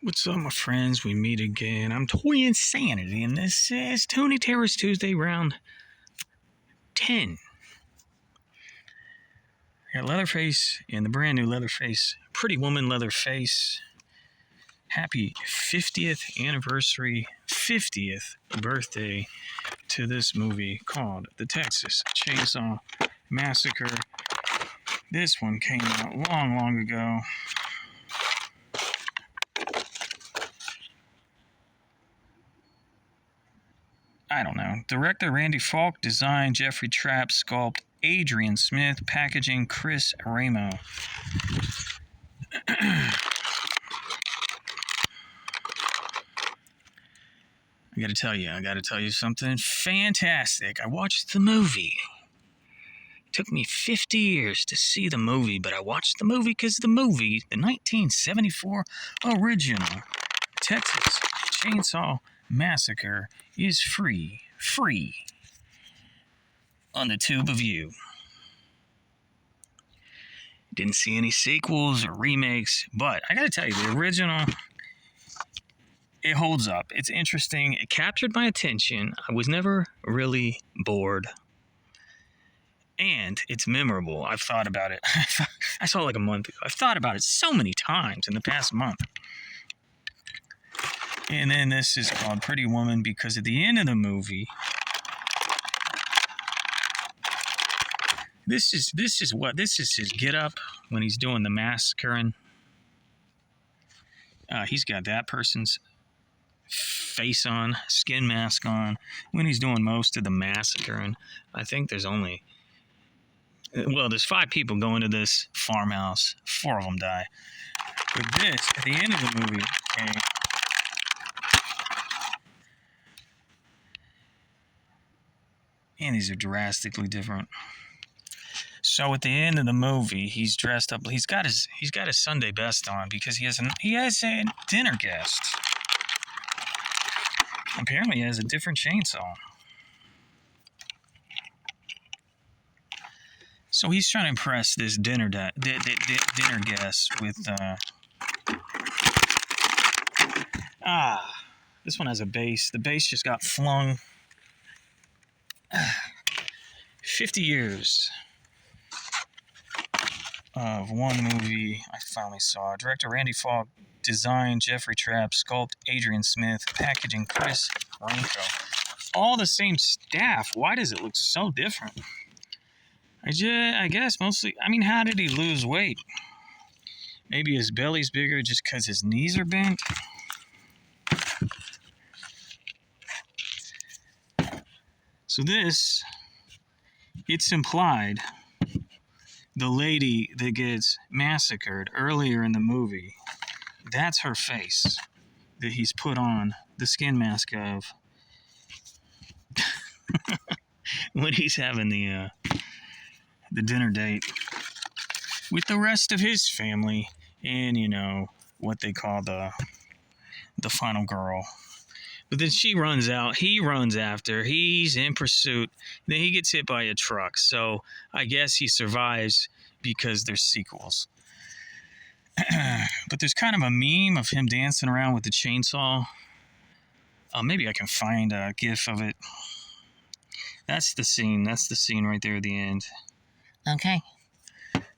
What's up, my friends? We meet again. I'm Toy Insanity, and this is Toony Terrorist Tuesday, round 10. I got Leatherface and the brand new Leatherface, Pretty Woman Leatherface. Happy 50th anniversary, 50th birthday to this movie called The Texas Chainsaw Massacre. This one came out long ago. I don't know. Director Randy Falk, design Jeffrey Trapp, sculpt Adrian Smith, packaging Chris Ramo. I gotta tell you something fantastic. I watched the movie. It took me 50 years to see the movie, but I watched the movie because the movie, the 1974 original Texas Chainsaw Massacre, is free on the tube of you. Didn't see any sequels or remakes, but I gotta tell you, the original, it holds up. It's interesting. It captured my attention. I was never really bored. And it's memorable. I've thought about it. I saw it like a month ago. I've thought about it so many times in the past month. And then this is called Pretty Woman because at the end of the movie, this is his get up when he's doing the massacring. He's got that person's face on, skin mask on, when he's doing most of the massacring. I think there's 5 people going to this farmhouse. 4 of them die. But this, at the end of the movie, okay, and these are drastically different. So at the end of the movie, he's dressed up. He's got his Sunday best on because he has a dinner guest. Apparently, he has a different chainsaw. So he's trying to impress this dinner guest with. This one has a base. The base just got flung. 50 years of one movie I finally saw. Director Randy Falk, design Jeffrey Trapp, sculpt Adrian Smith, packaging Chris Ranko. All the same staff. Why does it look so different? I guess mostly. I mean, how did he lose weight? Maybe his belly's bigger just because his knees are bent. So this, it's implied the lady that gets massacred earlier in the movie, that's her face that he's put on the skin mask of when he's having the dinner date with the rest of his family and, what they call the final girl. But then she runs out. He runs after. He's in pursuit. Then he gets hit by a truck. So I guess he survives because there's sequels. But there's kind of a meme of him dancing around with the chainsaw. Maybe I can find a gif of it. That's the scene. That's the scene right there at the end. Okay.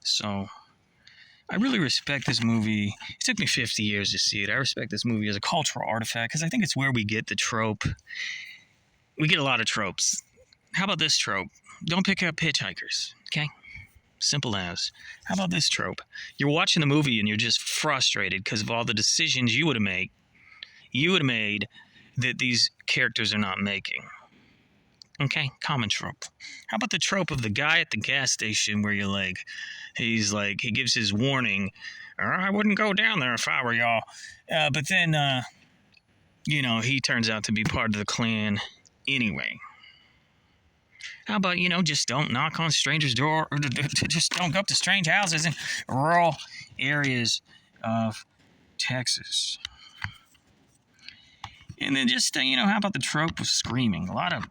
So I really respect this movie. It took me 50 years to see it. I respect this movie as a cultural artifact because I think it's where we get the trope. We get a lot of tropes. How about this trope? Don't pick up hitchhikers, okay? Simple as. How about this trope? You're watching the movie and you're just frustrated because of all the decisions you would have made that these characters are not making. Okay, common trope. How about the trope of the guy at the gas station where he gives his warning, I wouldn't go down there if I were y'all. But then, he turns out to be part of the Klan anyway. How about, just don't knock on strangers' door, or just don't go up to strange houses in rural areas of Texas. And then just, how about the trope of screaming? A lot of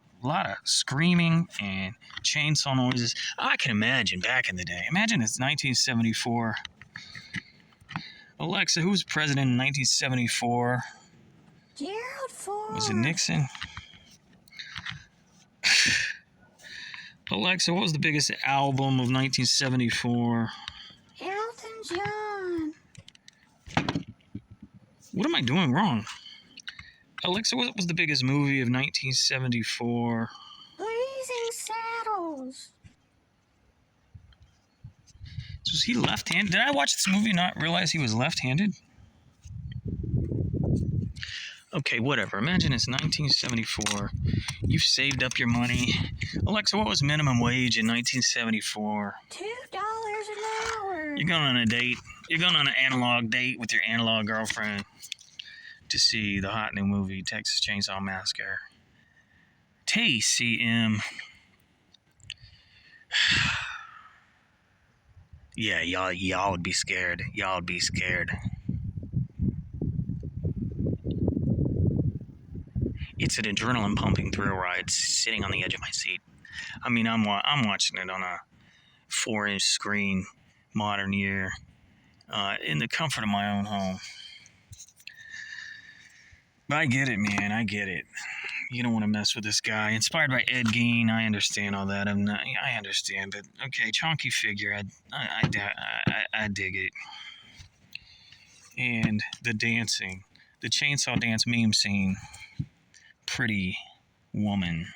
screaming and chainsaw noises. I can imagine back in the day. Imagine it's 1974. Alexa, who was president in 1974? Gerald Ford. Was it Nixon? Alexa, what was the biggest album of 1974? Elton John. What am I doing wrong? Alexa, what was the biggest movie of 1974? Blazing Saddles. So was he left-handed? Did I watch this movie and not realize he was left-handed? Okay, whatever. Imagine it's 1974. You've saved up your money. Alexa, what was minimum wage in 1974? $2 an hour. You're going on a date. You're going on an analog date with your analog girlfriend to see the hot new movie, Texas Chainsaw Massacre. TCM. Yeah, y'all would be scared. Y'all would be scared. It's an adrenaline pumping thrill ride sitting on the edge of my seat. I mean, I'm watching it on a 4-inch screen, modern year, in the comfort of my own home. But I get it, man. I get it. You don't want to mess with this guy. Inspired by Ed Gein, I understand all that. I understand, but okay, chonky figure. I dig it. And the dancing, the chainsaw dance meme scene. Pretty woman.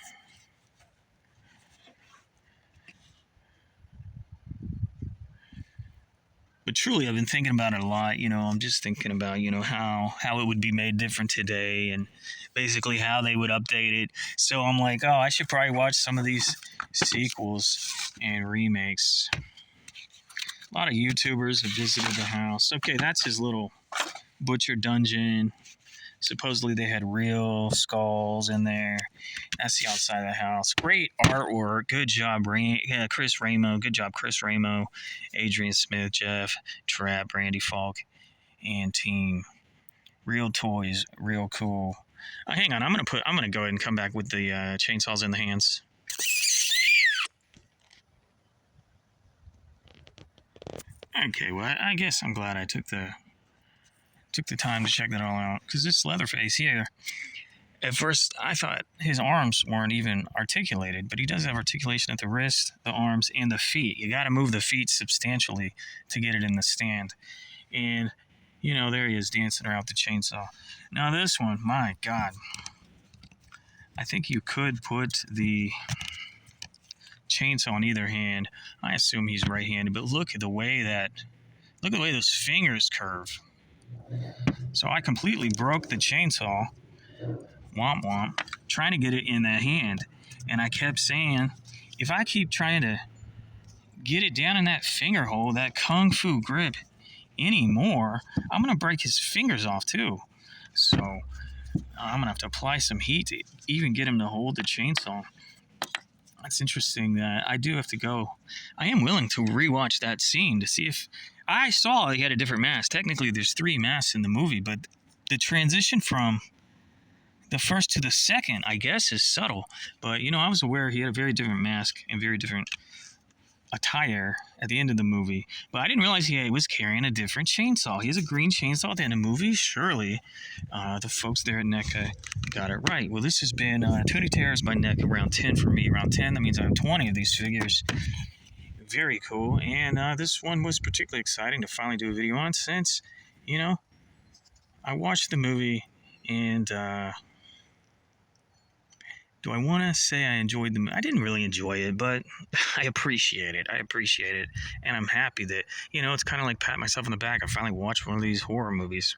But truly, I've been thinking about it a lot. I'm just thinking about, how it would be made different today and basically how they would update it. So I'm like, oh, I should probably watch some of these sequels and remakes. A lot of YouTubers have visited the house. Okay, that's his little butcher dungeon. Supposedly they had real skulls in there. That's the outside of the house. Great artwork. Good job, Chris Ramo. Good job, Chris Ramo, Adrian Smith, Jeff Trapp, Randy Falk, and team. Real toys, real cool. Hang on, I'm gonna go ahead and come back with the chainsaws in the hands. Okay, well, I guess I'm glad I took the time to check that all out, because this Leatherface here, at first I thought his arms weren't even articulated, but he does have articulation at the wrist, the arms, and the feet. You got to move the feet substantially to get it in the stand. And there he is dancing around with the chainsaw. Now this one, my God, I think you could put the chainsaw on either hand. I assume he's right-handed, but look at the way those fingers curve. So I completely broke the chainsaw, womp womp, trying to get it in that hand. And I kept saying, if I keep trying to get it down in that finger hole, that kung fu grip anymore, I'm going to break his fingers off too. So I'm going to have to apply some heat to even get him to hold the chainsaw. It's interesting that I do have to go. I am willing to rewatch that scene to see if I saw he had a different mask. Technically, there's 3 masks in the movie, but the transition from the first to the second, I guess, is subtle. But, I was aware he had a very different mask and very different attire at the end of the movie. But I didn't realize he was carrying a different chainsaw. He has a green chainsaw at the end of the movie. Surely the folks there at NECA got it right. Well, this has been Toony Terrors by NECA, round 10 for me. Round 10, that means I have 20 of these figures. Very cool. And this one was particularly exciting to finally do a video on, since, I watched the movie and do I want to say I enjoyed the movie? I didn't really enjoy it, but I appreciate it. And I'm happy that, it's kind of like patting myself on the back. I finally watched one of these horror movies.